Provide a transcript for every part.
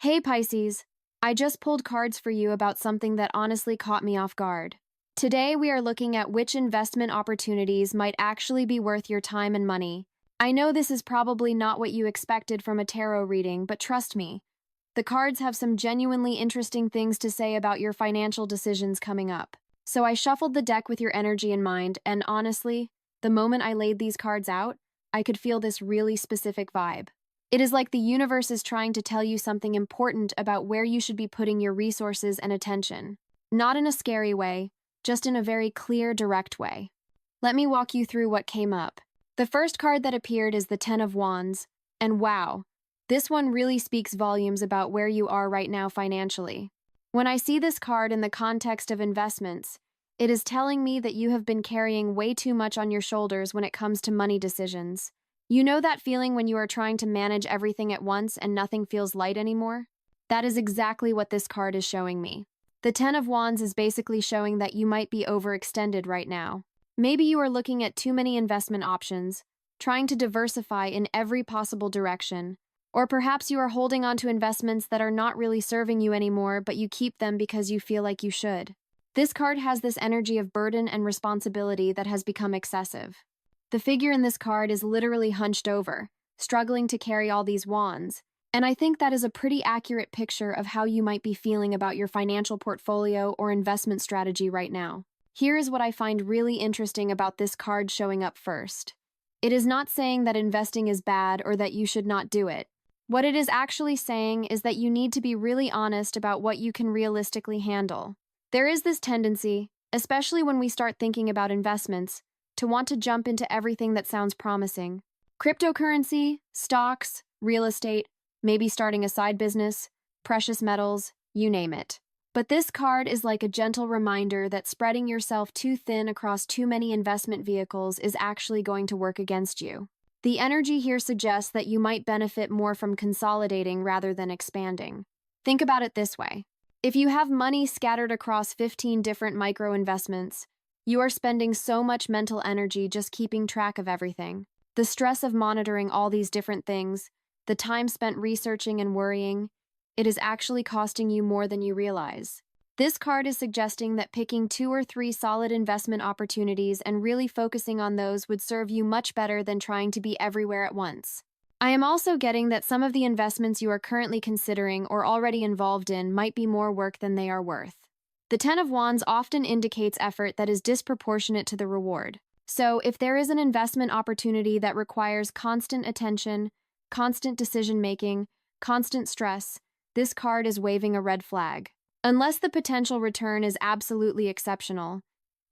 Hey Pisces, I just pulled cards for you about something that honestly caught me off guard. Today we are looking at which investment opportunities might actually be worth your time and money. I know this is probably not what you expected from a tarot reading, but trust me, the cards have some genuinely interesting things to say about your financial decisions coming up. So I shuffled the deck with your energy in mind, and honestly, the moment I laid these cards out, I could feel this really specific vibe. It is like the universe is trying to tell you something important about where you should be putting your resources and attention. Not in a scary way, just in a very clear, direct way. Let me walk you through what came up. The first card that appeared is the Ten of Wands, and wow, this one really speaks volumes about where you are right now financially. When I see this card in the context of investments, it is telling me that you have been carrying way too much on your shoulders when it comes to money decisions. You know that feeling when you are trying to manage everything at once and nothing feels light anymore? That is exactly what this card is showing me. The Ten of Wands is basically showing that you might be overextended right now. Maybe you are looking at too many investment options, trying to diversify in every possible direction, or perhaps you are holding on to investments that are not really serving you anymore, but you keep them because you feel like you should. This card has this energy of burden and responsibility that has become excessive. The figure in this card is literally hunched over, struggling to carry all these wands, and I think that is a pretty accurate picture of how you might be feeling about your financial portfolio or investment strategy right now. Here is what I find really interesting about this card showing up first. It is not saying that investing is bad or that you should not do it. What it is actually saying is that you need to be really honest about what you can realistically handle. There is this tendency, especially when we start thinking about investments, to want to jump into everything that sounds promising. Cryptocurrency, stocks, real estate, maybe starting a side business, precious metals, you name it. But this card is like a gentle reminder that spreading yourself too thin across too many investment vehicles is actually going to work against you. The energy here suggests that you might benefit more from consolidating rather than expanding. Think about it this way. If you have money scattered across 15 different micro investments, you are spending so much mental energy just keeping track of everything. The stress of monitoring all these different things, the time spent researching and worrying, it is actually costing you more than you realize. This card is suggesting that picking 2 or 3 solid investment opportunities and really focusing on those would serve you much better than trying to be everywhere at once. I am also getting that some of the investments you are currently considering or already involved in might be more work than they are worth. The Ten of Wands often indicates effort that is disproportionate to the reward. So, if there is an investment opportunity that requires constant attention, constant decision-making, constant stress, this card is waving a red flag. Unless the potential return is absolutely exceptional,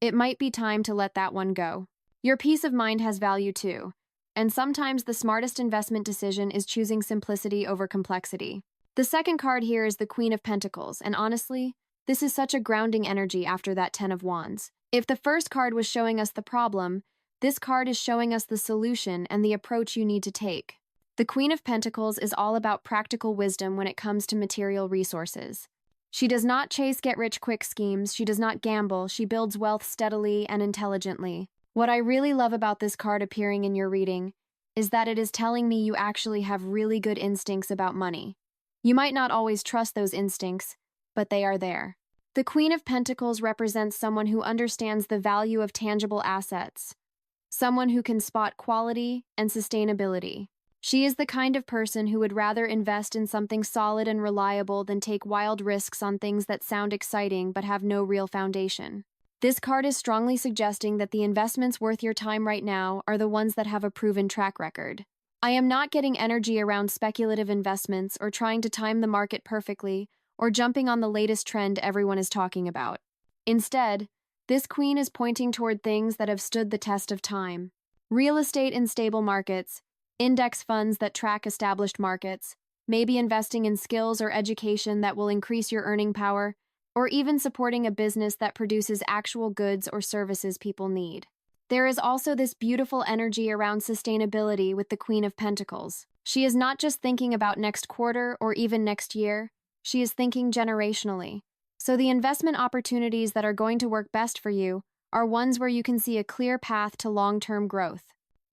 it might be time to let that one go. Your peace of mind has value too, and sometimes the smartest investment decision is choosing simplicity over complexity. The second card here is the Queen of Pentacles, and honestly, this is such a grounding energy after that Ten of Wands. If the first card was showing us the problem, this card is showing us the solution and the approach you need to take. The Queen of Pentacles is all about practical wisdom when it comes to material resources. She does not chase get-rich-quick schemes, she does not gamble, she builds wealth steadily and intelligently. What I really love about this card appearing in your reading is that it is telling me you actually have really good instincts about money. You might not always trust those instincts, but they are there. The Queen of Pentacles represents someone who understands the value of tangible assets, someone who can spot quality and sustainability. She is the kind of person who would rather invest in something solid and reliable than take wild risks on things that sound exciting but have no real foundation. This card is strongly suggesting that the investments worth your time right now are the ones that have a proven track record. I am not getting energy around speculative investments or trying to time the market perfectly, or jumping on the latest trend everyone is talking about. Instead, this queen is pointing toward things that have stood the test of time. Real estate in stable markets, index funds that track established markets, maybe investing in skills or education that will increase your earning power, or even supporting a business that produces actual goods or services people need. There is also this beautiful energy around sustainability with the Queen of Pentacles. She is not just thinking about next quarter or even next year, she is thinking generationally. So the investment opportunities that are going to work best for you are ones where you can see a clear path to long-term growth.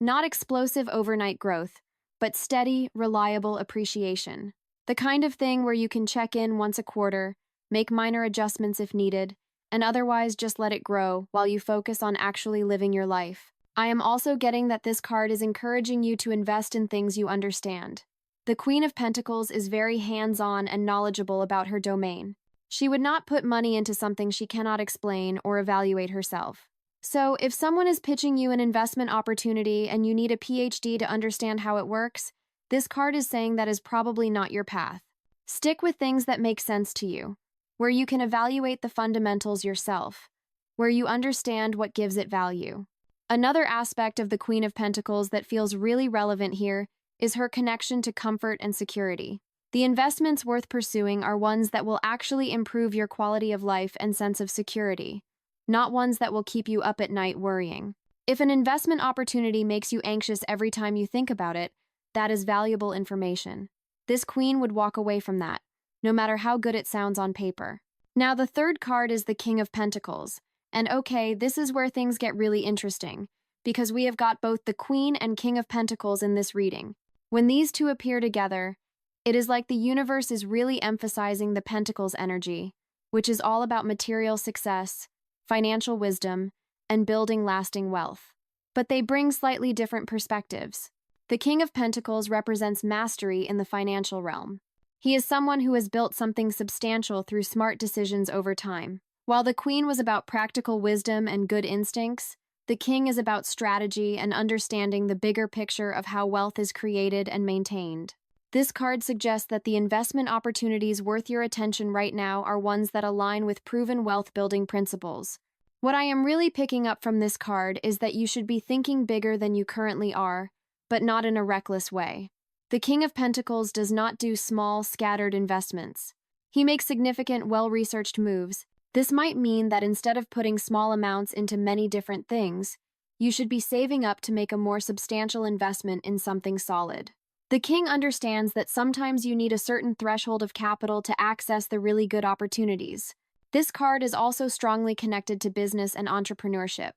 Not explosive overnight growth, but steady, reliable appreciation. The kind of thing where you can check in once a quarter, make minor adjustments if needed, and otherwise just let it grow while you focus on actually living your life. I am also getting that this card is encouraging you to invest in things you understand. The Queen of Pentacles is very hands-on and knowledgeable about her domain. She would not put money into something she cannot explain or evaluate herself. So, if someone is pitching you an investment opportunity and you need a PhD to understand how it works, this card is saying that is probably not your path. Stick with things that make sense to you, where you can evaluate the fundamentals yourself, where you understand what gives it value. Another aspect of the Queen of Pentacles that feels really relevant here is her connection to comfort and security. The investments worth pursuing are ones that will actually improve your quality of life and sense of security, not ones that will keep you up at night worrying. If an investment opportunity makes you anxious every time you think about it, that is valuable information. This queen would walk away from that, no matter how good it sounds on paper. Now, the third card is the King of Pentacles. And okay, this is where things get really interesting, because we have got both the Queen and King of Pentacles in this reading. When these two appear together, it is like the universe is really emphasizing the Pentacles energy, which is all about material success, financial wisdom, and building lasting wealth. But they bring slightly different perspectives. The King of Pentacles represents mastery in the financial realm. He is someone who has built something substantial through smart decisions over time. While the Queen was about practical wisdom and good instincts, the King is about strategy and understanding the bigger picture of how wealth is created and maintained. This card suggests that the investment opportunities worth your attention right now are ones that align with proven wealth-building principles. What I am really picking up from this card is that you should be thinking bigger than you currently are, but not in a reckless way. The King of Pentacles does not do small, scattered investments. He makes significant, well-researched moves. This might mean that instead of putting small amounts into many different things, you should be saving up to make a more substantial investment in something solid. The King understands that sometimes you need a certain threshold of capital to access the really good opportunities. This card is also strongly connected to business and entrepreneurship.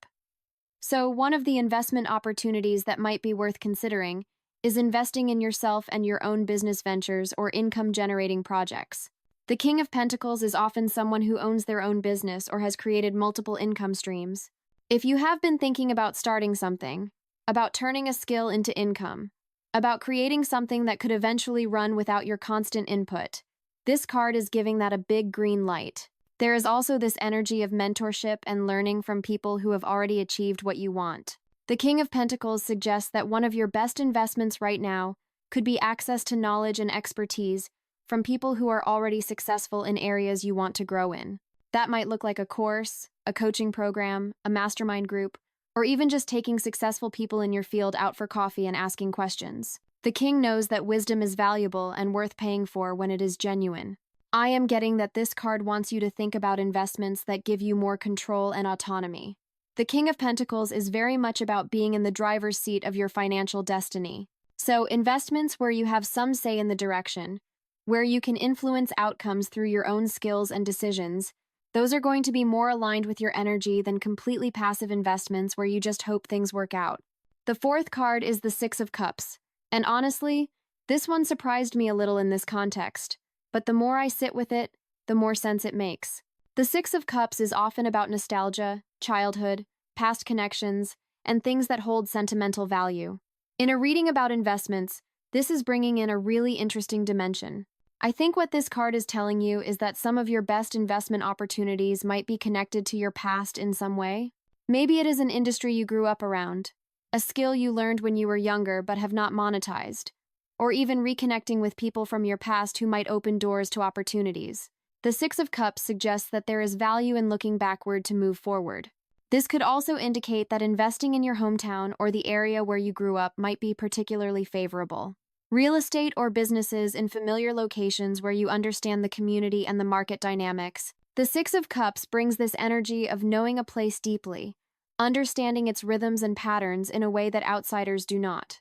So, one of the investment opportunities that might be worth considering is investing in yourself and your own business ventures or income-generating projects. The King of Pentacles is often someone who owns their own business or has created multiple income streams. If you have been thinking about starting something, about turning a skill into income, about creating something that could eventually run without your constant input, this card is giving that a big green light. There is also this energy of mentorship and learning from people who have already achieved what you want. The King of Pentacles suggests that one of your best investments right now could be access to knowledge and expertise from people who are already successful in areas you want to grow in. That might look like a course, a coaching program, a mastermind group, or even just taking successful people in your field out for coffee and asking questions. The King knows that wisdom is valuable and worth paying for when it is genuine. I am getting that this card wants you to think about investments that give you more control and autonomy. The King of Pentacles is very much about being in the driver's seat of your financial destiny. So, investments where you have some say in the direction, where you can influence outcomes through your own skills and decisions, those are going to be more aligned with your energy than completely passive investments where you just hope things work out. The fourth card is the Six of Cups, and honestly, this one surprised me a little in this context, but the more I sit with it, the more sense it makes. The Six of Cups is often about nostalgia, childhood, past connections, and things that hold sentimental value. In a reading about investments, this is bringing in a really interesting dimension. I think what this card is telling you is that some of your best investment opportunities might be connected to your past in some way. Maybe it is an industry you grew up around, a skill you learned when you were younger but have not monetized, or even reconnecting with people from your past who might open doors to opportunities. The Six of Cups suggests that there is value in looking backward to move forward. This could also indicate that investing in your hometown or the area where you grew up might be particularly favorable. Real estate or businesses in familiar locations where you understand the community and the market dynamics. The Six of Cups brings this energy of knowing a place deeply, understanding its rhythms and patterns in a way that outsiders do not.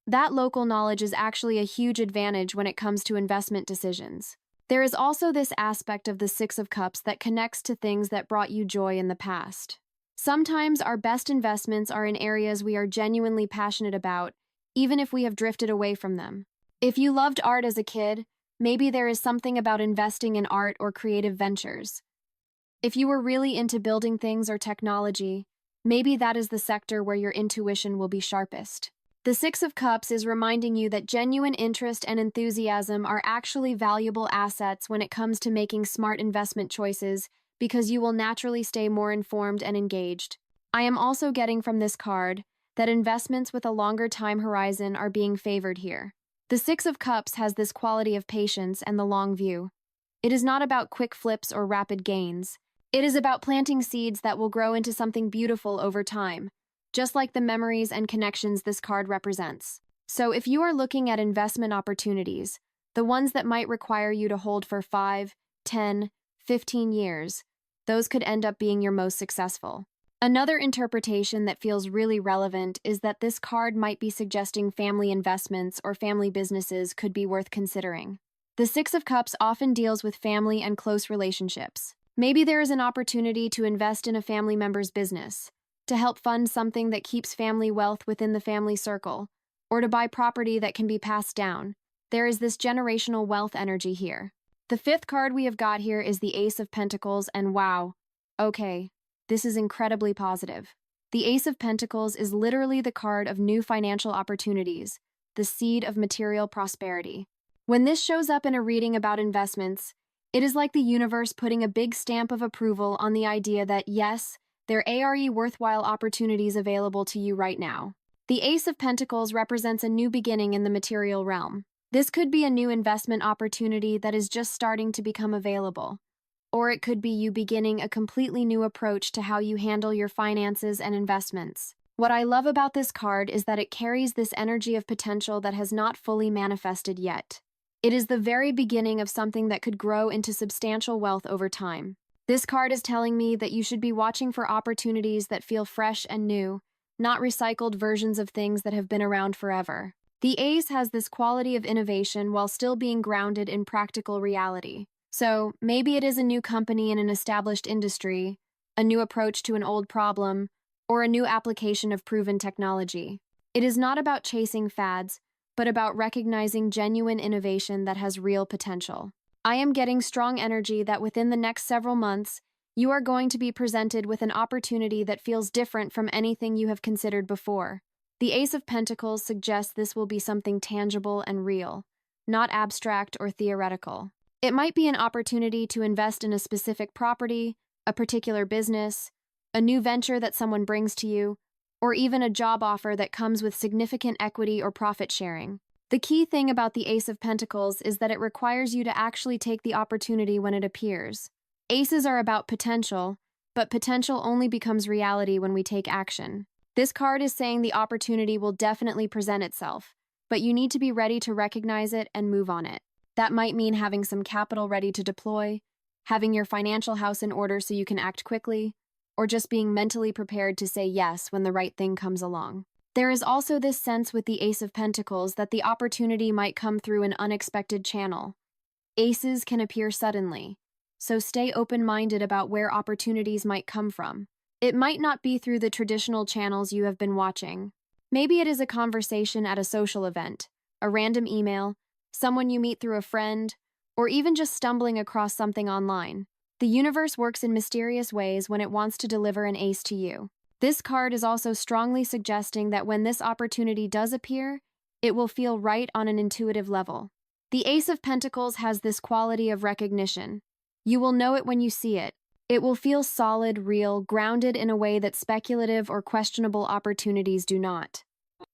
That local knowledge is actually a huge advantage when it comes to investment decisions. There is also this aspect of the Six of Cups that connects to things that brought you joy in the past. Sometimes our best investments are in areas we are genuinely passionate about, even if we have drifted away from them. If you loved art as a kid, Maybe there is something about investing in art or creative ventures. If you were really into building things or technology, maybe that is the sector where your intuition will be sharpest. The Six of Cups is reminding you that genuine interest and enthusiasm are actually valuable assets when it comes to making smart investment choices, because you will naturally stay more informed and engaged. I am also getting from this card that investments with a longer time horizon are being favored here. The Six of Cups has this quality of patience and the long view. It is not about quick flips or rapid gains. It is about planting seeds that will grow into something beautiful over time, just like the memories and connections this card represents. So if you are looking at investment opportunities, the ones that might require you to hold for 5, 10, 15 years, those could end up being your most successful. Another interpretation that feels really relevant is that this card might be suggesting family investments or family businesses could be worth considering. The Six of Cups often deals with family and close relationships. Maybe there is an opportunity to invest in a family member's business, to help fund something that keeps family wealth within the family circle, or to buy property that can be passed down. There is this generational wealth energy here. The fifth card we have got here is the Ace of Pentacles, and wow, okay, this is incredibly positive. The Ace of Pentacles is literally the card of new financial opportunities, the seed of material prosperity. When this shows up in a reading about investments, it is like the universe putting a big stamp of approval on the idea that, yes, there are worthwhile opportunities available to you right now. The Ace of Pentacles represents a new beginning in the material realm. This could be a new investment opportunity that is just starting to become available. Or it could be you beginning a completely new approach to how you handle your finances and investments. What I love about this card is that it carries this energy of potential that has not fully manifested yet. It is the very beginning of something that could grow into substantial wealth over time. This card is telling me that you should be watching for opportunities that feel fresh and new, not recycled versions of things that have been around forever. The Ace has this quality of innovation while still being grounded in practical reality. So, maybe it is a new company in an established industry, a new approach to an old problem, or a new application of proven technology. It is not about chasing fads, but about recognizing genuine innovation that has real potential. I am getting strong energy that within the next several months, you are going to be presented with an opportunity that feels different from anything you have considered before. The Ace of Pentacles suggests this will be something tangible and real, not abstract or theoretical. It might be an opportunity to invest in a specific property, a particular business, a new venture that someone brings to you, or even a job offer that comes with significant equity or profit sharing. The key thing about the Ace of Pentacles is that it requires you to actually take the opportunity when it appears. Aces are about potential, but potential only becomes reality when we take action. This card is saying the opportunity will definitely present itself, but you need to be ready to recognize it and move on it. That might mean having some capital ready to deploy, having your financial house in order so you can act quickly, or just being mentally prepared to say yes when the right thing comes along. There is also this sense with the Ace of Pentacles that the opportunity might come through an unexpected channel. Aces can appear suddenly, so stay open-minded about where opportunities might come from. It might not be through the traditional channels you have been watching. Maybe it is a conversation at a social event, a random email, someone you meet through a friend, or even just stumbling across something online. The universe works in mysterious ways when it wants to deliver an ace to you. This card is also strongly suggesting that when this opportunity does appear, it will feel right on an intuitive level. The Ace of Pentacles has this quality of recognition. You will know it when you see it. It will feel solid, real, grounded in a way that speculative or questionable opportunities do not.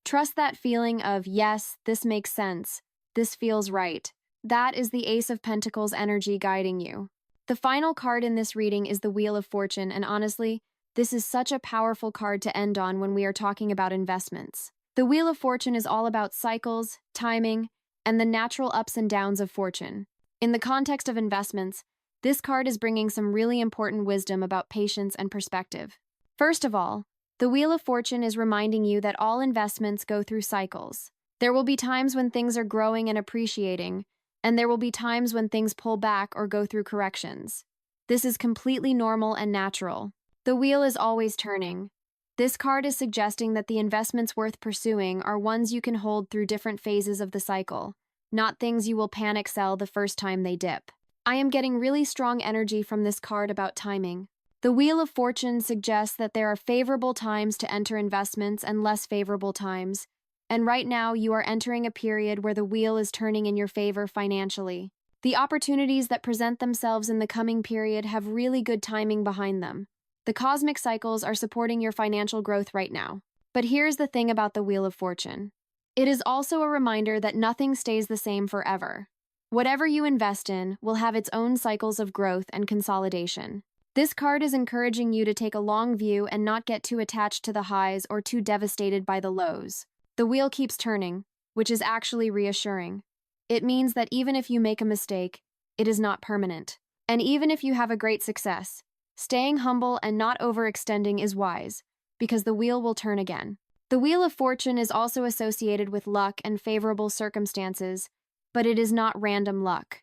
Trust that feeling of, yes, this makes sense. This feels right. That is the Ace of Pentacles energy guiding you. The final card in this reading is the Wheel of Fortune, and honestly, this is such a powerful card to end on when we are talking about investments. The Wheel of Fortune is all about cycles, timing, and the natural ups and downs of fortune. In the context of investments, this card is bringing some really important wisdom about patience and perspective. First of all, the Wheel of Fortune is reminding you that all investments go through cycles. There will be times when things are growing and appreciating, and there will be times when things pull back or go through corrections. This is completely normal and natural. The wheel is always turning. This card is suggesting that the investments worth pursuing are ones you can hold through different phases of the cycle, not things you will panic sell the first time they dip. I am getting really strong energy from this card about timing. The Wheel of Fortune suggests that there are favorable times to enter investments and less favorable times, and right now you are entering a period where the wheel is turning in your favor financially. The opportunities that present themselves in the coming period have really good timing behind them. The cosmic cycles are supporting your financial growth right now. But here's the thing about the Wheel of Fortune. It is also a reminder that nothing stays the same forever. Whatever you invest in will have its own cycles of growth and consolidation. This card is encouraging you to take a long view and not get too attached to the highs or too devastated by the lows. The wheel keeps turning, which is actually reassuring. It means that even if you make a mistake, it is not permanent. And even if you have a great success, staying humble and not overextending is wise, because the wheel will turn again. The Wheel of Fortune is also associated with luck and favorable circumstances, but it is not random luck.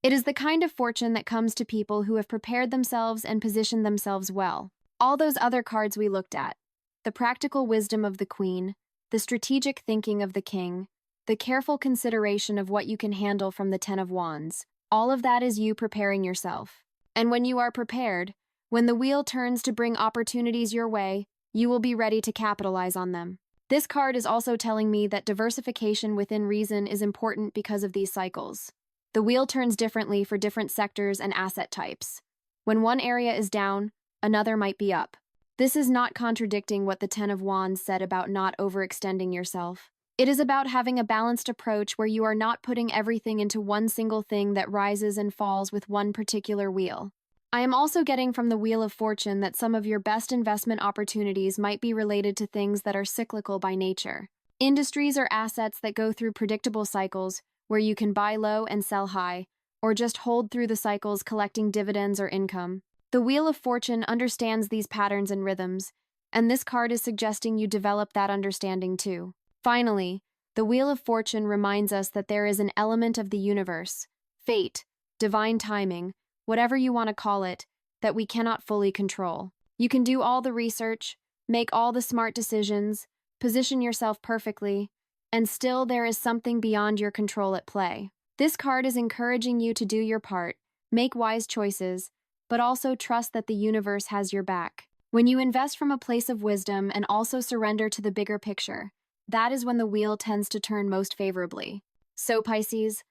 It is the kind of fortune that comes to people who have prepared themselves and positioned themselves well. All those other cards we looked at, the practical wisdom of the Queen, the strategic thinking of the King, the careful consideration of what you can handle from the Ten of Wands, all of that is you preparing yourself. And when you are prepared, when the wheel turns to bring opportunities your way, you will be ready to capitalize on them. This card is also telling me that diversification within reason is important because of these cycles. The wheel turns differently for different sectors and asset types. When one area is down, another might be up. This is not contradicting what the Ten of Wands said about not overextending yourself. It is about having a balanced approach where you are not putting everything into one single thing that rises and falls with one particular wheel. I am also getting from the Wheel of Fortune that some of your best investment opportunities might be related to things that are cyclical by nature. Industries or assets that go through predictable cycles, where you can buy low and sell high, or just hold through the cycles collecting dividends or income. The Wheel of Fortune understands these patterns and rhythms, and this card is suggesting you develop that understanding too. Finally, the Wheel of Fortune reminds us that there is an element of the universe, fate, divine timing, whatever you want to call it, that we cannot fully control. You can do all the research, make all the smart decisions, position yourself perfectly, and still there is something beyond your control at play. This card is encouraging you to do your part, make wise choices, but also trust that the universe has your back. When you invest from a place of wisdom and also surrender to the bigger picture, that is when the wheel tends to turn most favorably. So, Pisces,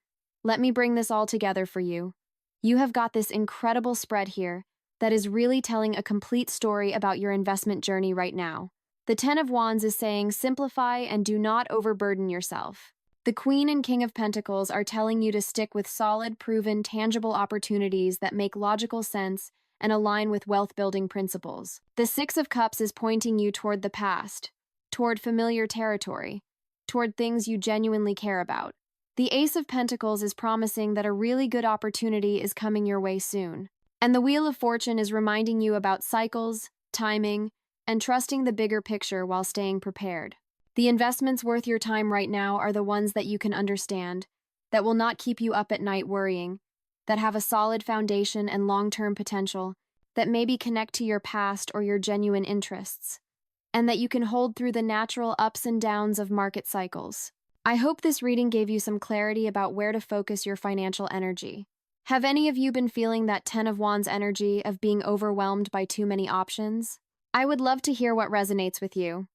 let me bring this all together for you. You have got this incredible spread here that is really telling a complete story about your investment journey right now. The Ten of Wands is saying simplify and do not overburden yourself. The Queen and King of Pentacles are telling you to stick with solid, proven, tangible opportunities that make logical sense and align with wealth-building principles. The Six of Cups is pointing you toward the past, toward familiar territory, toward things you genuinely care about. The Ace of Pentacles is promising that a really good opportunity is coming your way soon. And the Wheel of Fortune is reminding you about cycles, timing, and trusting the bigger picture while staying prepared. The investments worth your time right now are the ones that you can understand, that will not keep you up at night worrying, that have a solid foundation and long-term potential, that maybe connect to your past or your genuine interests, and that you can hold through the natural ups and downs of market cycles. I hope this reading gave you some clarity about where to focus your financial energy. Have any of you been feeling that Ten of Wands energy of being overwhelmed by too many options? I would love to hear what resonates with you.